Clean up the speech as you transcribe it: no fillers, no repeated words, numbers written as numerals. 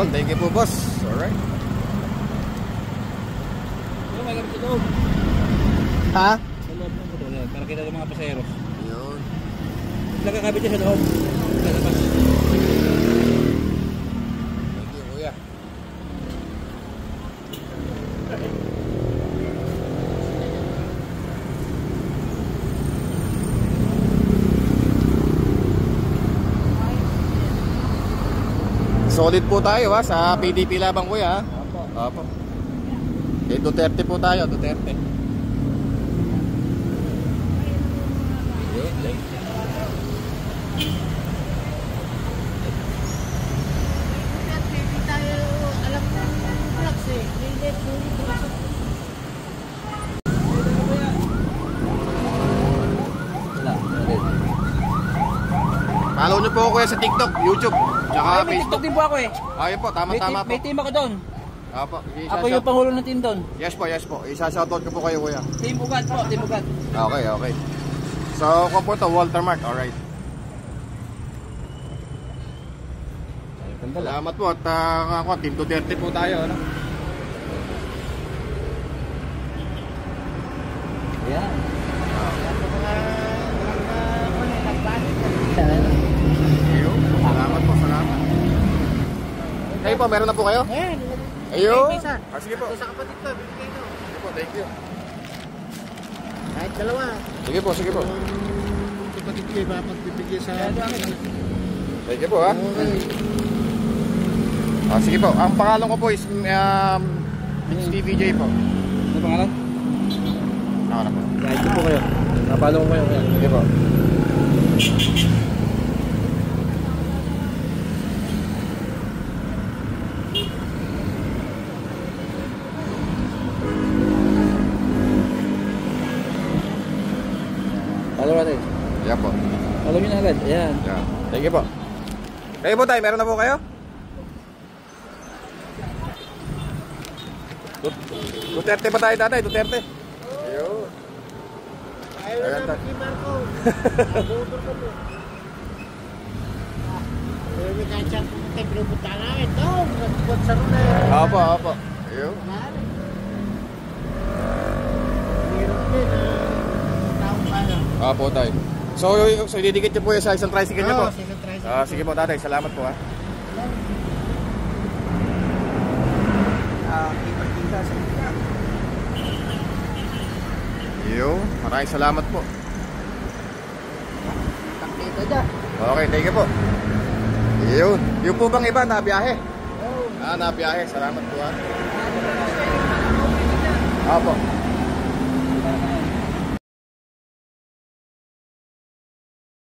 Yun, thank you po, boss. Alright. May gamit sa loob. Ha? Sa loob ng motor yan, para kita ng mga pasahero. Yun. Nagkakabit niya sa loob. Lalabas. Thank you, kuya. Solid po tayo sa PDP Labang, kuya. Opo. Okay, Duterte po tayo, Duterte. Hindi tayo alam ng vlogs eh. Follow nyo po ako kuya sa TikTok, YouTube, tsaka May Facebook. TikTok din po ako eh. Ayun po, tama-tama po. May team ako doon. Opo, Ako yung pangulo ng team doon. Yes po, yes po. Isa-shoutout ko po kayo, kuya. Team Ugat po, Team Ugat. Okay, okay. So, ako po ito, Walter Mart. Alright. Salamat po at ako, Team Duterte po tayo. Ano? Yan. Salamat po, salamat. Kayo po, meron na po kayo? Ayun. Sige po. Sa kapatid ko, bibigay ko. Sige po, thank you. Kahit dalawa. Sige po, sige po. Kapatid ko, mapagbibigay sa... Thank you po, ha. Sige po, ang pangalan ko po is Stevie J po. Ano pangalan? Ako na po. Kahit po kayo. Napalo ko kayo. Sige po. Follow natin. Yan po. Follow nyo na agad. Ayan. Yan. Thank you po. Kayo po tayo, meron na po kayo? Duterte pa tayo, tatay? Duterte? Ayun. Ayaw na si Marco. Nabutor ko po. May kahit saan tayo pinupunta namin. Ito, nagpot sa runa. Opo, opo. Ayun. Meron din taong pala. Opo tayo. So ididikit niyo po yung sa isang tricycle niyo po? Oo, sa isang tricycle. Sige po tatay, salamat po ha. Kita sa kita. Ayun, maraming salamat po. Takita dyan. Okay, thank you po. Ayun, yung po bang iba nabiyahe? Nabiyahe, salamat po ha. Opo.